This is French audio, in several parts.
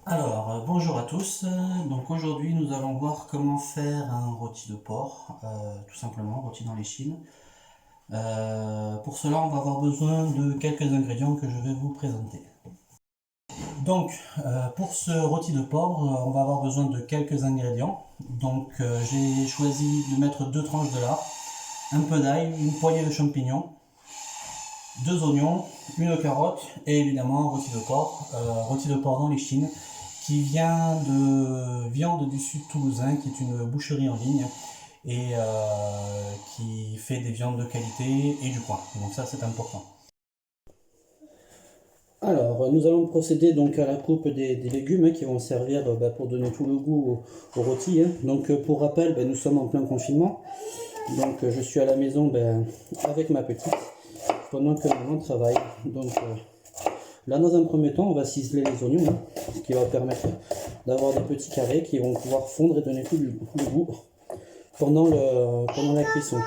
Bonjour à tous. Donc aujourd'hui, nous allons voir comment faire un rôti de porc, tout simplement, rôti dans l'échine. Pour cela, on va avoir besoin de quelques ingrédients que je vais vous présenter. Donc, pour ce rôti de porc, on va avoir besoin de quelques ingrédients. Donc, j'ai choisi de mettre 2 tranches de lard, un peu d'ail, une poignée de champignons, 2 oignons, une carotte et évidemment rôti de porc dans l'échine qui vient de Viande du Sud Toulousain, qui est une boucherie en ligne et qui fait des viandes de qualité et du coin. Donc ça c'est important. Alors, nous allons procéder donc à la coupe des légumes qui vont servir pour donner tout le goût au rôti. Donc, pour rappel, nous sommes en plein confinement. Donc, je suis à la maison avec ma petite pendant que maman travaille. Donc, là, dans un premier temps, on va ciseler les oignons, ce qui va permettre d'avoir des petits carrés qui vont pouvoir fondre et donner tout le goût pendant la cuisson.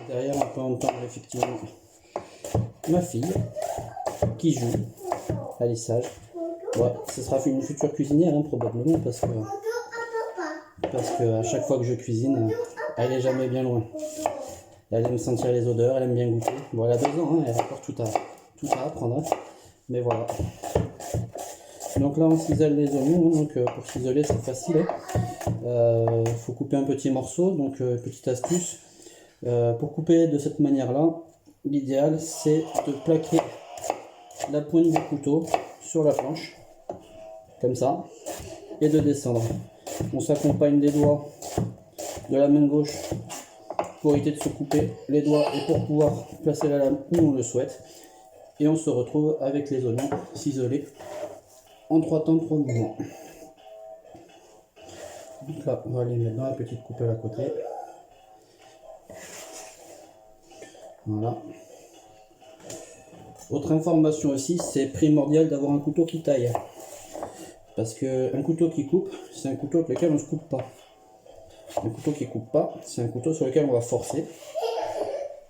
Derrière, on peut entendre effectivement ma fille qui joue. Elle est sage. Ouais, ce sera une future cuisinière probablement parce que à chaque fois que je cuisine, elle est jamais bien loin. Elle aime sentir les odeurs, elle aime bien goûter. Bon, elle a 2 ans, elle a encore tout à apprendre. Mais voilà. Donc là, on cisèle les oignons. Donc pour ciseler, c'est facile. Il faut couper un petit morceau. Donc petite astuce. Pour couper de cette manière-là, l'idéal, c'est de plaquer la pointe du couteau sur la planche. Comme ça. Et de descendre. On s'accompagne des doigts de la main gauche pour éviter de se couper les doigts et pour pouvoir placer la lame où on le souhaite. Et on se retrouve avec les oignons ciselés en 3 temps, 3 mouvements. Donc là, on va les mettre dans la petite coupelle à côté. Voilà. Autre information aussi, c'est primordial d'avoir un couteau qui taille. Parce qu'un couteau qui coupe, c'est un couteau avec lequel on ne se coupe pas. Un couteau qui coupe pas, c'est un couteau sur lequel on va forcer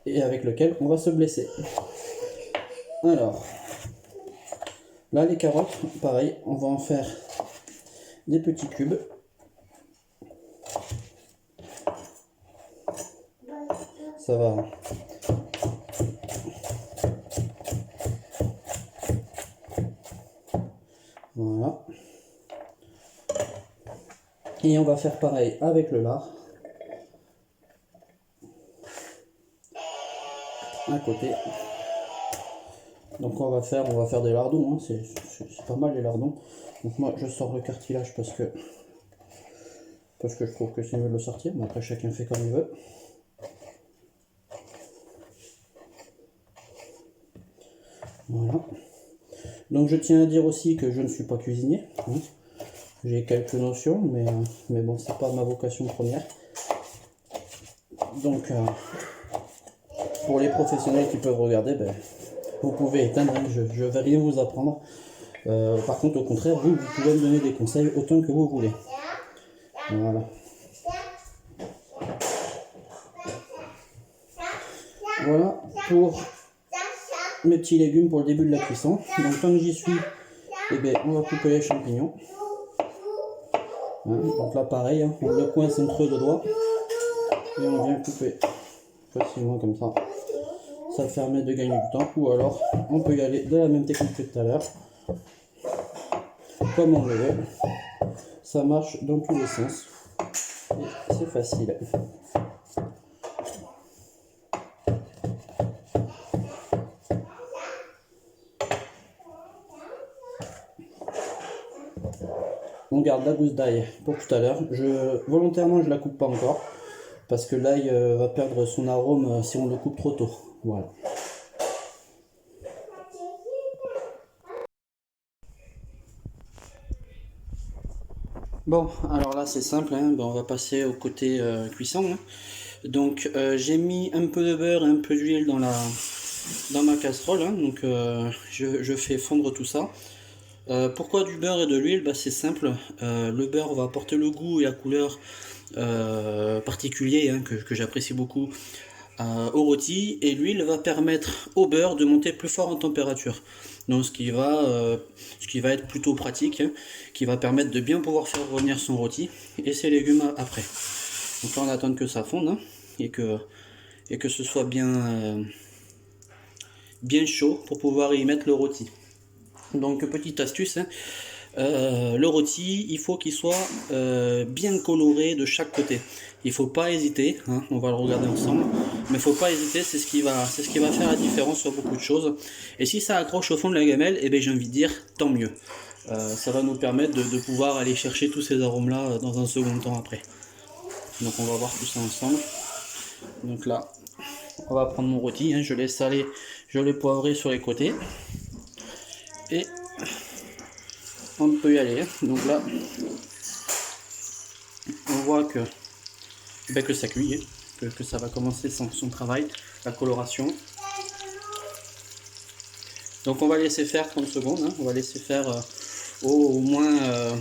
et avec lequel on va se blesser. Alors, là les carottes, pareil, on va en faire des petits cubes. Ça va. Voilà. Et on va faire pareil avec le lard. À côté. Donc on va faire des lardons, c'est pas mal les lardons. Donc moi je sors le cartilage parce que je trouve que c'est mieux de le sortir, mais après chacun fait comme il veut. Voilà. Donc je tiens à dire aussi que je ne suis pas cuisinier. J'ai quelques notions, mais bon, c'est pas ma vocation première. Donc pour les professionnels qui peuvent regarder, vous pouvez éteindre, je ne vais rien vous apprendre. Par contre, au contraire, vous pouvez me donner des conseils autant que vous voulez. Voilà. Voilà pour mes petits légumes pour le début de la cuisson. Donc tant que j'y suis, on va couper les champignons. Donc là pareil, on le coince entre 2 doigts et on vient couper facilement comme ça. Ça permet de gagner du temps, ou alors on peut y aller de la même technique que tout à l'heure, comme on le veut. Ça marche dans tous les sens et c'est facile. On garde la gousse d'ail pour tout à l'heure. Volontairement, je la coupe pas encore parce que l'ail va perdre son arôme si on le coupe trop tôt. Voilà. Bon, alors là c'est simple, on va passer au côté cuisson. Donc j'ai mis un peu de beurre et un peu d'huile dans ma casserole. Donc je fais fondre tout ça. Pourquoi du beurre et de l'huile? C'est simple, le beurre va apporter le goût et la couleur particulier que j'apprécie beaucoup au rôti, et l'huile va permettre au beurre de monter plus fort en température. Donc ce qui va être plutôt pratique, hein, qui va permettre de bien pouvoir faire revenir son rôti et ses légumes après. Donc là on attend que ça fonde, hein, et que ce soit bien chaud pour pouvoir y mettre le rôti. Donc petite astuce, hein, le rôti, il faut qu'il soit bien coloré de chaque côté. Il faut pas hésiter, hein, on va le regarder ensemble, mais il faut pas hésiter, c'est ce qui va faire la différence sur beaucoup de choses. Et si ça accroche au fond de la gamelle, eh bien j'ai envie de dire tant mieux. Ça va nous permettre de pouvoir aller chercher tous ces arômes là dans un second temps après. Donc on va voir tout ça ensemble. Donc là, on va prendre mon rôti, hein, je l'ai salé, je l'ai poivré sur les côtés. Et on peut y aller. Donc là, on voit que ça cuit, que ça va commencer son travail, la coloration. Donc on va laisser faire 30 secondes, hein. On va laisser faire au moins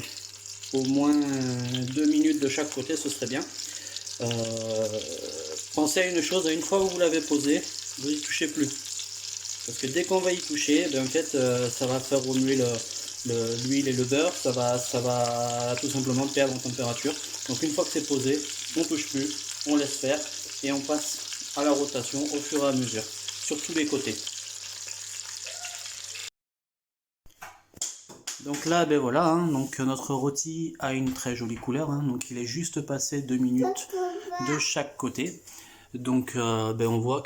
2 minutes de chaque côté, ce serait bien. Pensez à une chose, une fois que vous l'avez posé, vous n'y touchez plus. Parce que dès qu'on va y toucher, ben en fait, ça va faire remuer l'huile et le beurre, ça va tout simplement perdre en température. Donc une fois que c'est posé, on ne touche plus, on laisse faire et on passe à la rotation au fur et à mesure, sur tous les côtés. Donc là, ben voilà, hein, donc notre rôti a une très jolie couleur, hein, donc il est juste passé 2 minutes de chaque côté. Donc ben on voit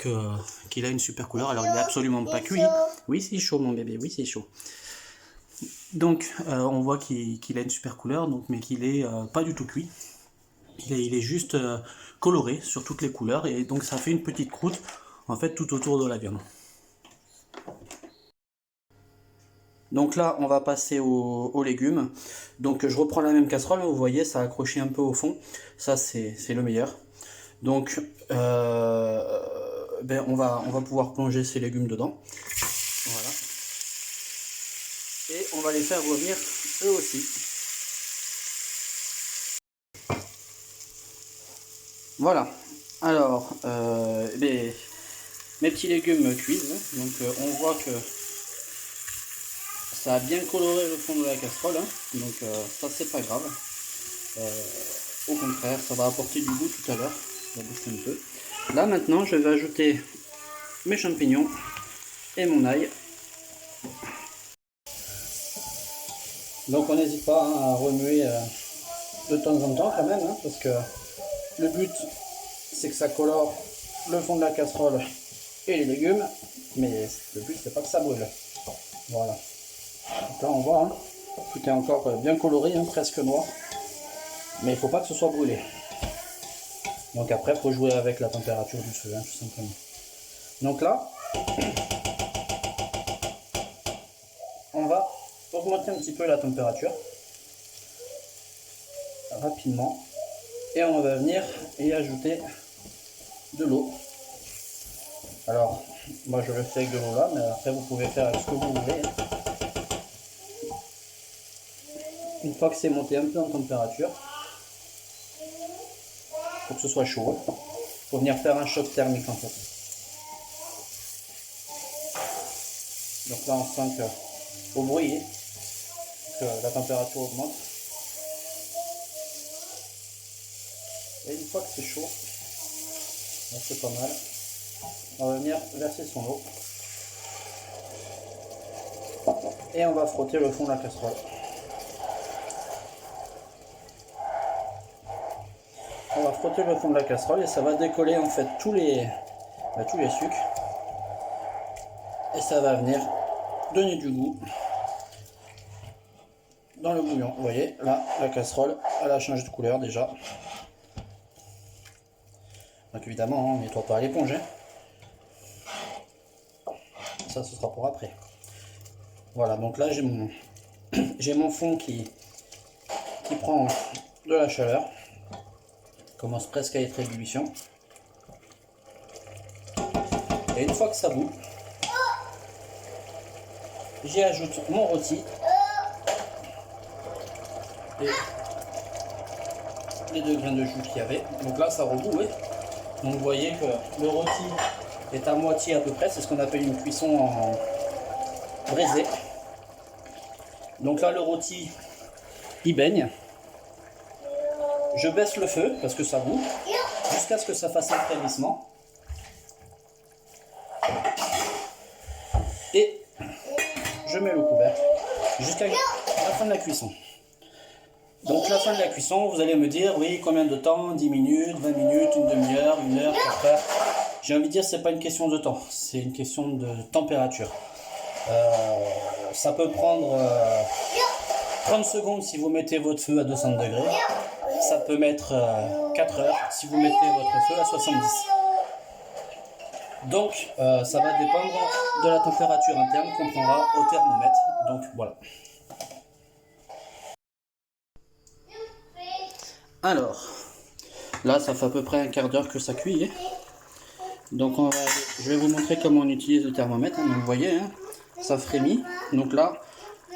qu'il a une super couleur. Alors il n'est absolument pas cuit. Oui, c'est chaud mon bébé, oui c'est chaud. Donc on voit qu'il a une super couleur, donc, mais qu'il est pas du tout cuit. Il est juste coloré sur toutes les couleurs, et donc ça fait une petite croûte en fait tout autour de la viande. Donc là on va passer aux légumes. Donc je reprends la même casserole, vous voyez ça a accroché un peu au fond. Ça c'est le meilleur. Donc ben on va pouvoir plonger ces légumes dedans. Voilà. Et on va les faire revenir eux aussi. Voilà. Alors, mes petits légumes cuisent. Donc on voit que ça a bien coloré le fond de la casserole. Hein. Donc ça c'est pas grave. Au contraire, ça va apporter du goût tout à l'heure. On va baisser un peu. Là maintenant, je vais ajouter mes champignons et mon ail. Donc on n'hésite pas hein, à remuer de temps en temps quand même, hein, parce que le but c'est que ça colore le fond de la casserole et les légumes, mais le but c'est pas que ça brûle. Voilà. Donc là on voit, hein, tout est encore bien coloré, hein, presque noir, mais il ne faut pas que ce soit brûlé. Donc après il faut jouer avec la température du feu, hein, tout simplement. Donc là, on va augmenter un petit peu la température rapidement, et on va venir y ajouter de l'eau. Alors moi je le fais avec de l'eau là, mais après vous pouvez faire avec ce que vous voulez. Une fois que c'est monté un peu en température, pour que ce soit chaud, il faut venir faire un choc thermique en fait. Donc là on sent que au bruit que la température augmente. Et une fois que c'est chaud, c'est pas mal, on va venir verser son eau et on va frotter le fond de la casserole. On va frotter le fond de la casserole et ça va décoller en fait tous les sucres, et ça va venir donner du goût dans le bouillon. Vous voyez là, la casserole elle a changé de couleur déjà. Donc évidemment on ne nettoie pas à l'éponge, hein. Ça ce sera pour après. Voilà, donc là j'ai mon fond qui prend de la chaleur, commence presque à être ébullition, et une fois que ça bout, j'y ajoute mon rôti et les 2 grains de jus qu'il y avait. Donc là ça rebout, ouais. Donc vous voyez que le rôti est à moitié à peu près, c'est ce qu'on appelle une cuisson en braisé. Donc là le rôti il baigne. Je baisse le feu parce que ça bout, jusqu'à ce que ça fasse un frémissement. Et je mets le couvercle jusqu'à la fin de la cuisson. Donc la fin de la cuisson, vous allez me dire, oui, combien de temps? 10 minutes, 20 minutes, une demi-heure, 1 heure, 4 heures. J'ai envie de dire, c'est pas une question de temps, c'est une question de température. Ça peut prendre 30 secondes si vous mettez votre feu à 200 degrés. Ça peut mettre 4 heures si vous mettez votre feu à 70. Donc ça va dépendre de la température interne qu'on prendra au thermomètre. Donc voilà. Alors, là ça fait à peu près un quart d'heure que ça cuit. Donc je vais vous montrer comment on utilise le thermomètre. Donc, vous voyez, hein, ça frémit. Donc là,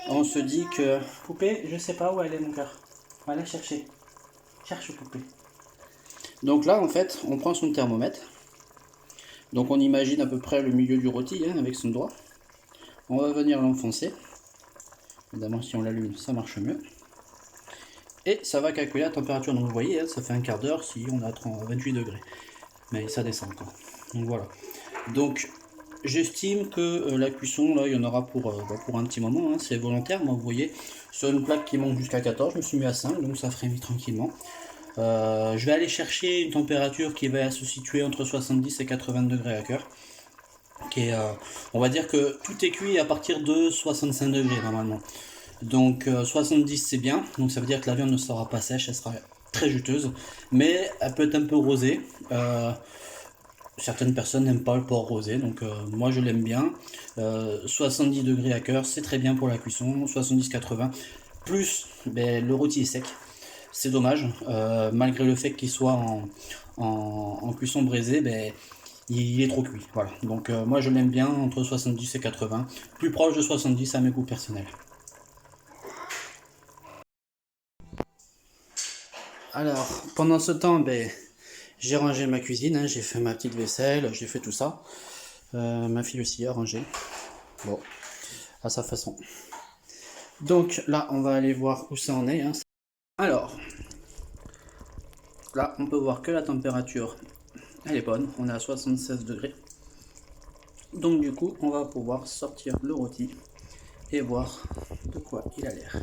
on se dit que... Poupée, je sais pas où elle est mon cœur. On va la chercher. Cherche poupée. Donc là, en fait, on prend son thermomètre. Donc on imagine à peu près le milieu du rôti, hein, avec son doigt. On va venir l'enfoncer. Évidemment, si on l'allume, ça marche mieux. Et ça va calculer la température. Donc vous voyez, hein, ça fait un quart d'heure si on a 28 degrés. Mais ça descend encore. Donc voilà. Donc j'estime que la cuisson, là, il y en aura pour un petit moment. Hein, c'est volontaire. Moi, vous voyez, sur une plaque qui monte jusqu'à 14, je me suis mis à 5, donc ça frémit tranquillement. Je vais aller chercher une température qui va se situer entre 70 et 80 degrés à cœur. On va dire que tout est cuit à partir de 65 degrés normalement. Donc 70 c'est bien, donc ça veut dire que la viande ne sera pas sèche, elle sera très juteuse, mais elle peut être un peu rosée. Certaines personnes n'aiment pas le porc rosé, donc moi je l'aime bien. 70 degrés à cœur, c'est très bien pour la cuisson, 70-80. Plus le rôti est sec, c'est dommage, malgré le fait qu'il soit en cuisson braisée, il est trop cuit. Voilà. Donc moi je l'aime bien entre 70 et 80, plus proche de 70 à mes goûts personnels. Alors, pendant ce temps, j'ai rangé ma cuisine, hein, j'ai fait ma petite vaisselle, j'ai fait tout ça. Ma fille aussi a rangé. Bon, à sa façon. Donc là, on va aller voir où ça en est. Hein. Alors, là, on peut voir que la température, elle est bonne. On est à 76 degrés. Donc du coup, on va pouvoir sortir le rôti et voir de quoi il a l'air.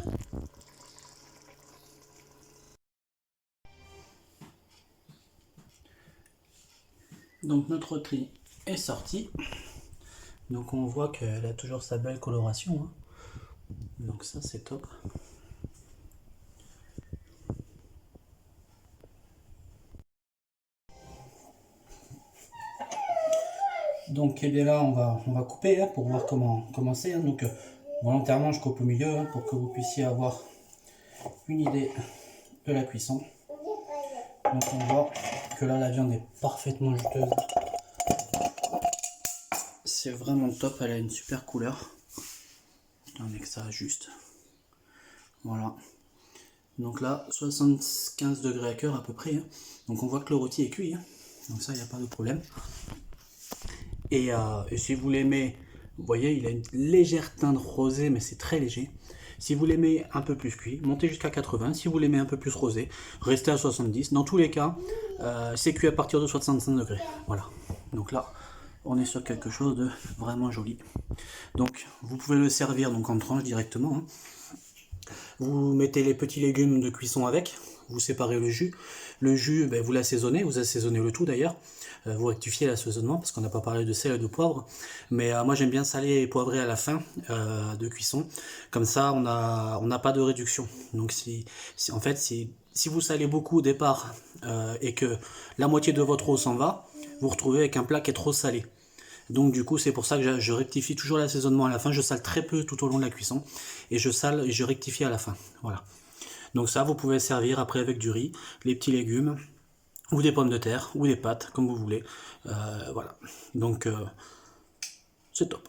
Donc notre rôti est sorti. Donc on voit qu'elle a toujours sa belle coloration. Hein. Donc ça c'est top. Donc et bien là on va couper hein, pour voir comment c'est. Hein. Donc volontairement je coupe au milieu hein, pour que vous puissiez avoir une idée de la cuisson. Donc on voit que là la viande est parfaitement juteuse. C'est vraiment top, elle a une super couleur. Attendez que ça ajuste. Voilà. Donc là 75 degrés à cœur à peu près. Hein. Donc on voit que le rôti est cuit. Hein. Donc ça il n'y a pas de problème. Et si vous l'aimez, vous voyez il a une légère teinte rosée mais c'est très léger. Si vous l'aimez un peu plus cuit, montez jusqu'à 80. Si vous l'aimez un peu plus rosé, restez à 70. Dans tous les cas, c'est cuit à partir de 65 degrés. Voilà. Donc là, on est sur quelque chose de vraiment joli. Donc, vous pouvez le servir donc en tranches directement. Hein. Vous mettez les petits légumes de cuisson avec. Vous séparez le jus. Le jus, vous l'assaisonnez. Vous assaisonnez le tout d'ailleurs. Vous rectifiez l'assaisonnement parce qu'on n'a pas parlé de sel et de poivre. Mais moi j'aime bien saler et poivrer à la fin de cuisson. Comme ça on n'a pas de réduction. Donc si vous salez beaucoup au départ et que la moitié de votre eau s'en va, vous retrouvez avec un plat qui est trop salé. Donc du coup c'est pour ça que je rectifie toujours l'assaisonnement à la fin. Je sale très peu tout au long de la cuisson et je sale et je rectifie à la fin. Voilà. Donc ça vous pouvez servir après avec du riz, les petits légumes, ou des pommes de terre, ou des pâtes, comme vous voulez. Voilà. Donc c'est top.